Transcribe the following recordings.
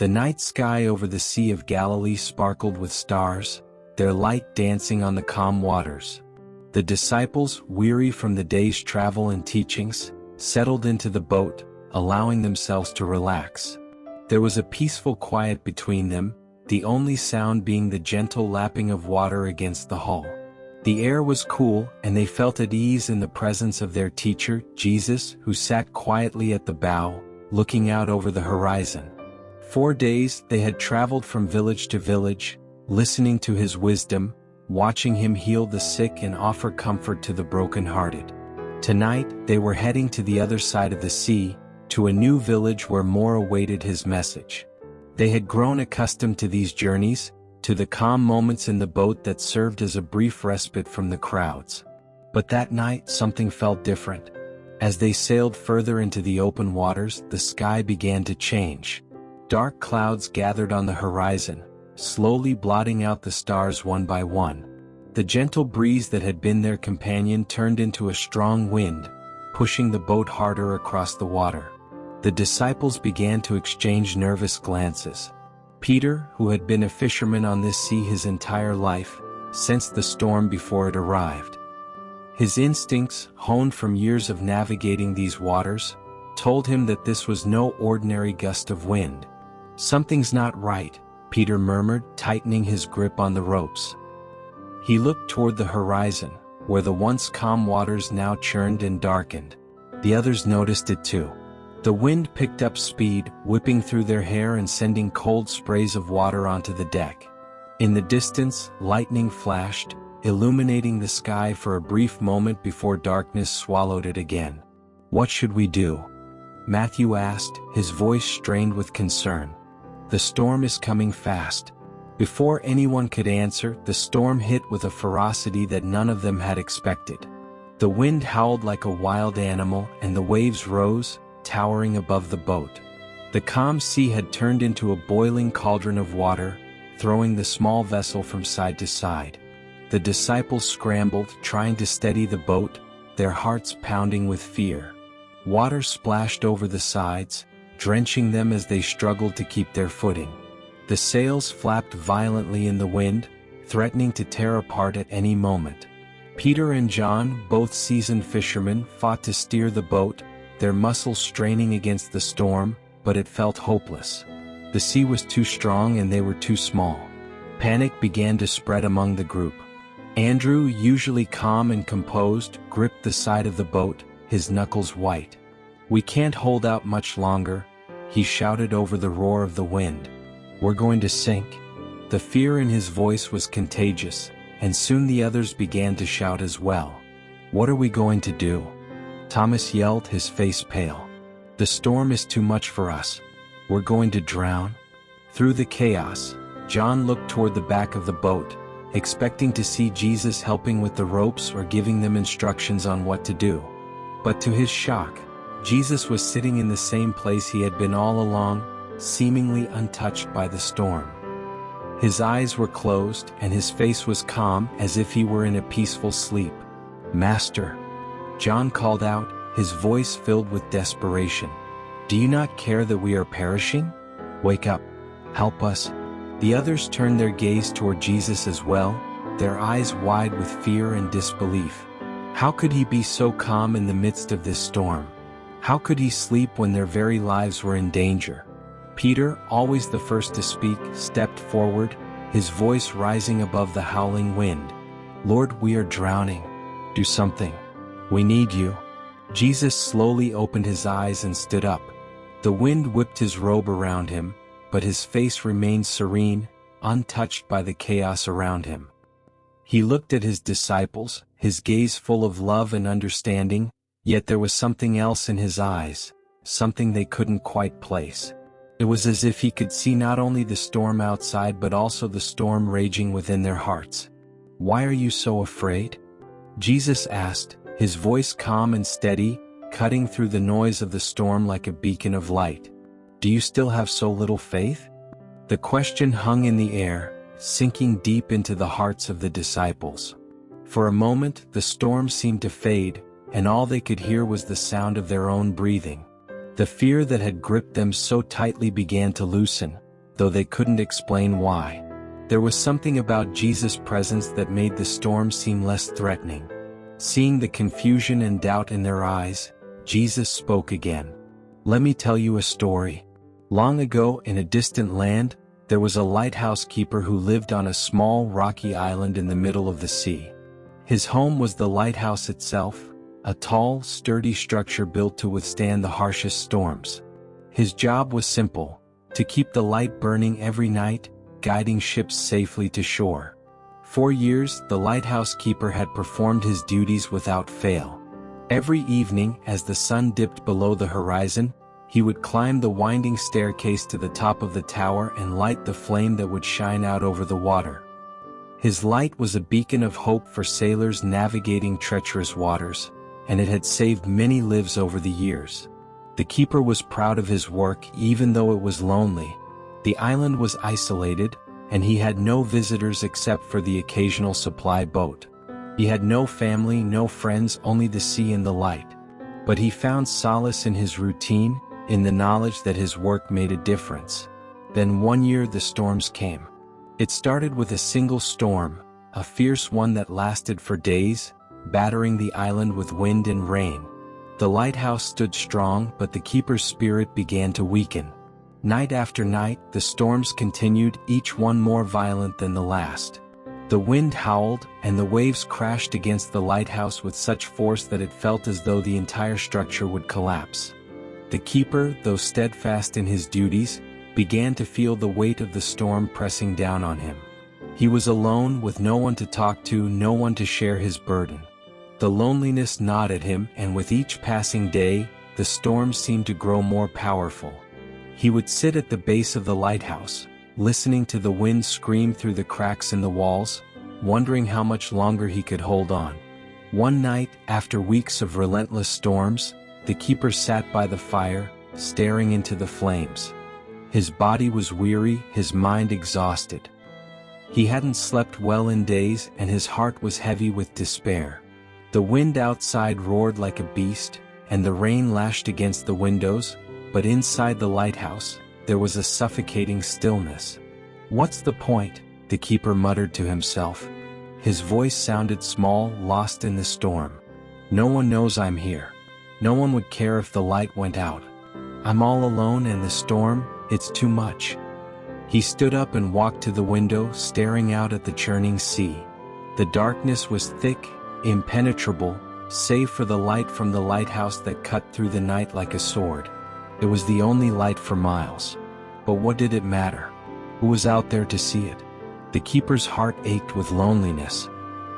The night sky over the Sea of Galilee sparkled with stars, their light dancing on the calm waters. The disciples, weary from the day's travel and teachings, settled into the boat, allowing themselves to relax. There was a peaceful quiet between them, the only sound being the gentle lapping of water against the hull. The air was cool, and they felt at ease in the presence of their teacher, Jesus, who sat quietly at the bow, looking out over the horizon. 4 days they had traveled from village to village, listening to his wisdom, watching him heal the sick and offer comfort to the brokenhearted. Tonight, they were heading to the other side of the sea, to a new village where more awaited his message. They had grown accustomed to these journeys, to the calm moments in the boat that served as a brief respite from the crowds. But that night something felt different. As they sailed further into the open waters, the sky began to change. Dark clouds gathered on the horizon, slowly blotting out the stars one by one. The gentle breeze that had been their companion turned into a strong wind, pushing the boat harder across the water. The disciples began to exchange nervous glances. Peter, who had been a fisherman on this sea his entire life, sensed the storm before it arrived. His instincts, honed from years of navigating these waters, told him that this was no ordinary gust of wind. "Something's not right," Peter murmured, tightening his grip on the ropes. He looked toward the horizon, where the once calm waters now churned and darkened. The others noticed it too. The wind picked up speed, whipping through their hair and sending cold sprays of water onto the deck. In the distance, lightning flashed, illuminating the sky for a brief moment before darkness swallowed it again. "What should we do?" Matthew asked, his voice strained with concern. "The storm is coming fast." Before anyone could answer, the storm hit with a ferocity that none of them had expected. The wind howled like a wild animal, and the waves rose, towering above the boat. The calm sea had turned into a boiling cauldron of water, throwing the small vessel from side to side. The disciples scrambled, trying to steady the boat, their hearts pounding with fear. Water splashed over the sides, drenching them as they struggled to keep their footing. The sails flapped violently in the wind, threatening to tear apart at any moment. Peter and John, both seasoned fishermen, fought to steer the boat, their muscles straining against the storm, but it felt hopeless. The sea was too strong and they were too small. Panic began to spread among the group. Andrew, usually calm and composed, gripped the side of the boat, his knuckles white. "We can't hold out much longer," he shouted over the roar of the wind. "We're going to sink." The fear in his voice was contagious, and soon the others began to shout as well. "What are we going to do?" Thomas yelled, his face pale. "The storm is too much for us. We're going to drown." Through the chaos, John looked toward the back of the boat, expecting to see Jesus helping with the ropes or giving them instructions on what to do. But to his shock, Jesus was sitting in the same place he had been all along, seemingly untouched by the storm. His eyes were closed, and his face was calm, as if he were in a peaceful sleep. "Master," John called out, his voice filled with desperation. "Do you not care that we are perishing? Wake up. Help us." The others turned their gaze toward Jesus as well, their eyes wide with fear and disbelief. How could he be so calm in the midst of this storm? How could he sleep when their very lives were in danger? Peter, always the first to speak, stepped forward, his voice rising above the howling wind. "Lord, we are drowning. Do something. We need you." Jesus slowly opened his eyes and stood up. The wind whipped his robe around him, but his face remained serene, untouched by the chaos around him. He looked at his disciples, his gaze full of love and understanding, yet there was something else in his eyes, something they couldn't quite place. It was as if he could see not only the storm outside but also the storm raging within their hearts. "Why are you so afraid?" Jesus asked, his voice calm and steady, cutting through the noise of the storm like a beacon of light. "Do you still have so little faith?" The question hung in the air, sinking deep into the hearts of the disciples. For a moment, the storm seemed to fade, and all they could hear was the sound of their own breathing. The fear that had gripped them so tightly began to loosen, though they couldn't explain why. There was something about Jesus' presence that made the storm seem less threatening. Seeing the confusion and doubt in their eyes, Jesus spoke again. "Let me tell you a story. Long ago in a distant land, there was a lighthouse keeper who lived on a small rocky island in the middle of the sea. His home was the lighthouse itself, a tall, sturdy structure built to withstand the harshest storms. His job was simple: to keep the light burning every night, guiding ships safely to shore. For years, the lighthouse keeper had performed his duties without fail. Every evening, as the sun dipped below the horizon, he would climb the winding staircase to the top of the tower and light the flame that would shine out over the water. His light was a beacon of hope for sailors navigating treacherous waters, and it had saved many lives over the years. The keeper was proud of his work even though it was lonely. The island was isolated, and he had no visitors except for the occasional supply boat. He had no family, no friends, only the sea and the light. But he found solace in his routine, in the knowledge that his work made a difference. Then one year the storms came. It started with a single storm, a fierce one that lasted for days, battering the island with wind and rain. The lighthouse stood strong, but the keeper's spirit began to weaken. Night after night, the storms continued, each one more violent than the last. The wind howled, and the waves crashed against the lighthouse with such force that it felt as though the entire structure would collapse. The keeper, though steadfast in his duties, began to feel the weight of the storm pressing down on him. He was alone, with no one to talk to, no one to share his burden. The loneliness gnawed at him, and with each passing day, the storm seemed to grow more powerful. He would sit at the base of the lighthouse, listening to the wind scream through the cracks in the walls, wondering how much longer he could hold on. One night, after weeks of relentless storms, the keeper sat by the fire, staring into the flames. His body was weary, his mind exhausted. He hadn't slept well in days, and his heart was heavy with despair. The wind outside roared like a beast, and the rain lashed against the windows, but inside the lighthouse, there was a suffocating stillness. "What's the point?" the keeper muttered to himself. His voice sounded small, lost in the storm. "No one knows I'm here. No one would care if the light went out. I'm all alone, and the storm, it's too much." He stood up and walked to the window, staring out at the churning sea. The darkness was thick, impenetrable, save for the light from the lighthouse that cut through the night like a sword. It was the only light for miles. But what did it matter? Who was out there to see it? The keeper's heart ached with loneliness.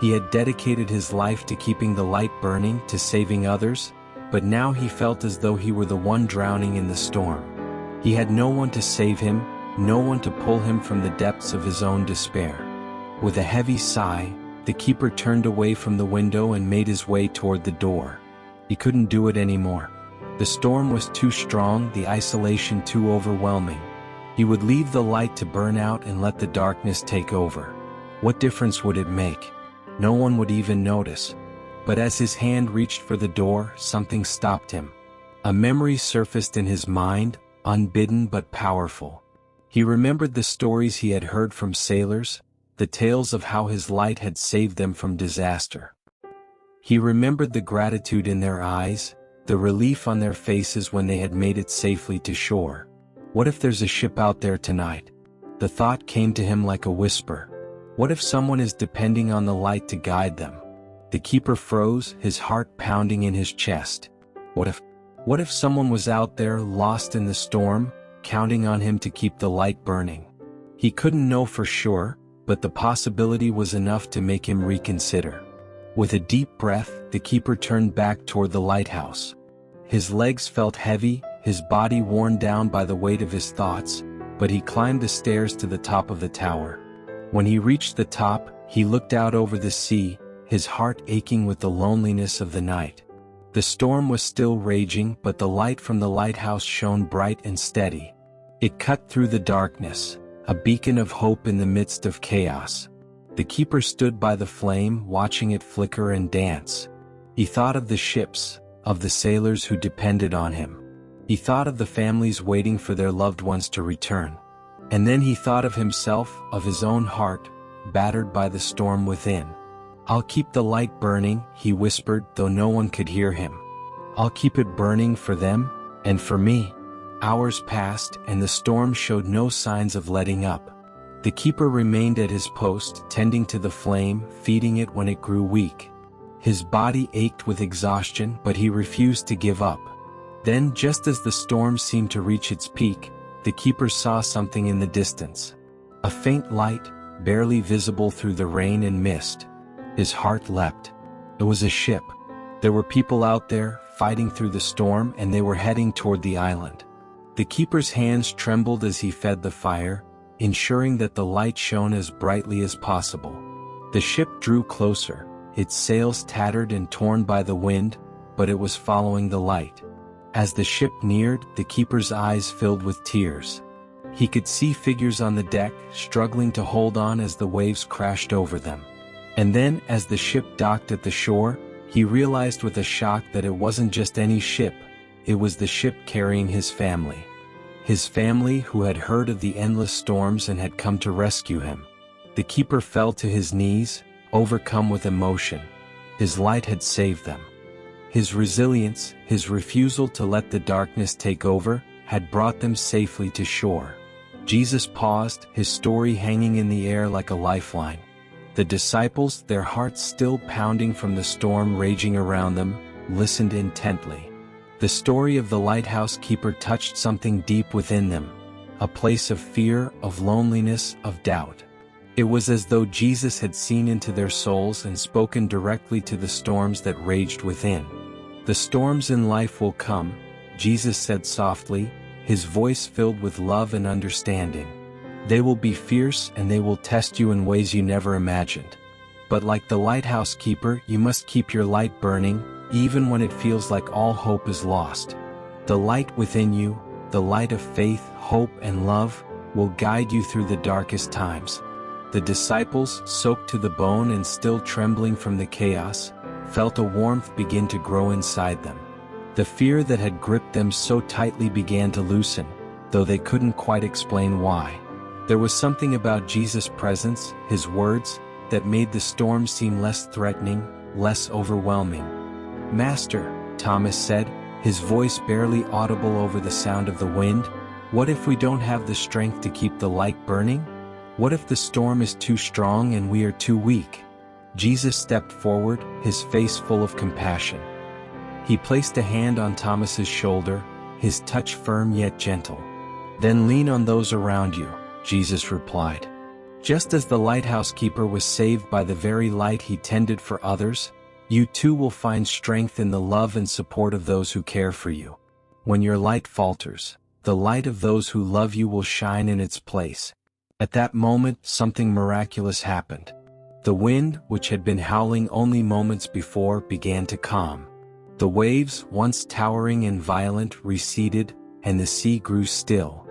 He had dedicated his life to keeping the light burning, to saving others, but now he felt as though he were the one drowning in the storm. He had no one to save him, no one to pull him from the depths of his own despair. With a heavy sigh, the keeper turned away from the window and made his way toward the door. He couldn't do it anymore. The storm was too strong, the isolation too overwhelming. He would leave the light to burn out and let the darkness take over. What difference would it make? No one would even notice. But as his hand reached for the door, something stopped him. A memory surfaced in his mind, unbidden but powerful. He remembered the stories he had heard from sailors, the tales of how his light had saved them from disaster. He remembered the gratitude in their eyes, the relief on their faces when they had made it safely to shore. What if there's a ship out there tonight? The thought came to him like a whisper. What if someone is depending on the light to guide them? The keeper froze, his heart pounding in his chest. What if someone was out there, lost in the storm, counting on him to keep the light burning? He couldn't know for sure, but the possibility was enough to make him reconsider. With a deep breath, the keeper turned back toward the lighthouse. His legs felt heavy, his body worn down by the weight of his thoughts, but he climbed the stairs to the top of the tower. When he reached the top, he looked out over the sea, his heart aching with the loneliness of the night. The storm was still raging, but the light from the lighthouse shone bright and steady. It cut through the darkness, a beacon of hope in the midst of chaos. The keeper stood by the flame, watching it flicker and dance. He thought of the ships, of the sailors who depended on him. He thought of the families waiting for their loved ones to return. And then he thought of himself, of his own heart, battered by the storm within. "I'll keep the light burning," he whispered, though no one could hear him. "I'll keep it burning for them, and for me." Hours passed, and the storm showed no signs of letting up. The keeper remained at his post, tending to the flame, feeding it when it grew weak. His body ached with exhaustion, but he refused to give up. Then, just as the storm seemed to reach its peak, the keeper saw something in the distance. A faint light, barely visible through the rain and mist. His heart leapt. It was a ship. There were people out there, fighting through the storm, and they were heading toward the island. The keeper's hands trembled as he fed the fire, ensuring that the light shone as brightly as possible. The ship drew closer, its sails tattered and torn by the wind, but it was following the light. As the ship neared, the keeper's eyes filled with tears. He could see figures on the deck, struggling to hold on as the waves crashed over them. And then, as the ship docked at the shore, he realized with a shock that it wasn't just any ship, it was the ship carrying his family. His family who had heard of the endless storms and had come to rescue him. The keeper fell to his knees, overcome with emotion. His light had saved them. His resilience, his refusal to let the darkness take over, had brought them safely to shore. Jesus paused, his story hanging in the air like a lifeline. The disciples, their hearts still pounding from the storm raging around them, listened intently. The story of the lighthouse keeper touched something deep within them, a place of fear, of loneliness, of doubt. It was as though Jesus had seen into their souls and spoken directly to the storms that raged within. "The storms in life will come," Jesus said softly, his voice filled with love and understanding. "They will be fierce and they will test you in ways you never imagined. But like the lighthouse keeper, you must keep your light burning, even when it feels like all hope is lost. The light within you, the light of faith, hope, and love, will guide you through the darkest times." The disciples, soaked to the bone and still trembling from the chaos, felt a warmth begin to grow inside them. The fear that had gripped them so tightly began to loosen, though they couldn't quite explain why. There was something about Jesus' presence, his words, that made the storm seem less threatening, less overwhelming. "Master," Thomas said, his voice barely audible over the sound of the wind, "what if we don't have the strength to keep the light burning? What if the storm is too strong and we are too weak?" Jesus stepped forward, his face full of compassion. He placed a hand on Thomas's shoulder, his touch firm yet gentle. "Then lean on those around you," Jesus replied. "Just as the lighthouse keeper was saved by the very light he tended for others, you too will find strength in the love and support of those who care for you. When your light falters, the light of those who love you will shine in its place." At that moment, something miraculous happened. The wind, which had been howling only moments before, began to calm. The waves, once towering and violent, receded, and the sea grew still.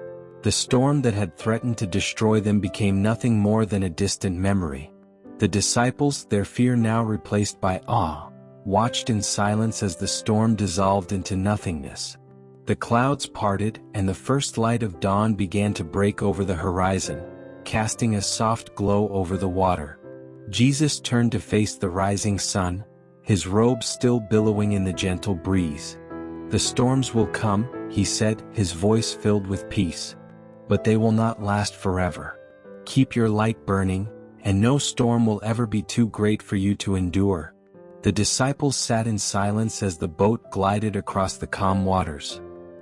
The storm that had threatened to destroy them became nothing more than a distant memory. The disciples, their fear now replaced by awe, watched in silence as the storm dissolved into nothingness. The clouds parted, and the first light of dawn began to break over the horizon, casting a soft glow over the water. Jesus turned to face the rising sun, his robe still billowing in the gentle breeze. "The storms will come," he said, his voice filled with peace. "But they will not last forever. Keep your light burning, and no storm will ever be too great for you to endure." The disciples sat in silence as the boat glided across the calm waters.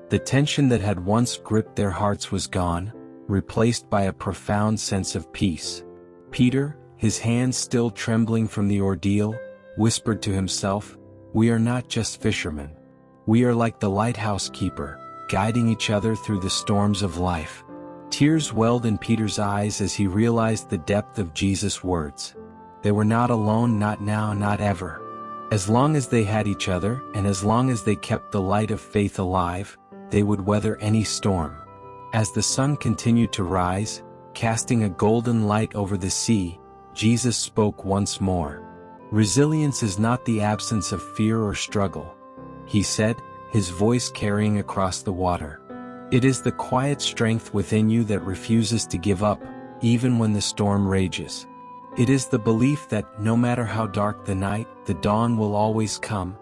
The tension that had once gripped their hearts was gone, replaced by a profound sense of peace. Peter, his hands still trembling from the ordeal, whispered to himself, "We are not just fishermen. We are like the lighthouse keeper, guiding each other through the storms of life." Tears welled in Peter's eyes as he realized the depth of Jesus' words. They were not alone, not now, not ever. As long as they had each other, and as long as they kept the light of faith alive, they would weather any storm. As the sun continued to rise, casting a golden light over the sea, Jesus spoke once more. "Resilience is not the absence of fear or struggle," he said, his voice carrying across the water. It is the quiet strength within you that refuses to give up, even when the storm rages. It is the belief that, no matter how dark the night, the dawn will always come.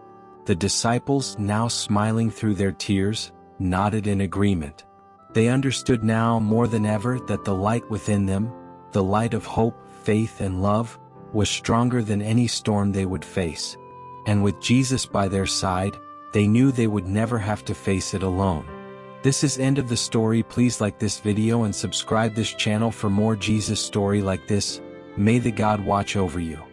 The disciples, now smiling through their tears, nodded in agreement. They understood now more than ever that the light within them, the light of hope, faith and love, was stronger than any storm they would face. And with Jesus by their side, they knew they would never have to face it alone. This is end of the story. Please like this video and subscribe this channel for more Jesus story like this. May the God watch over you.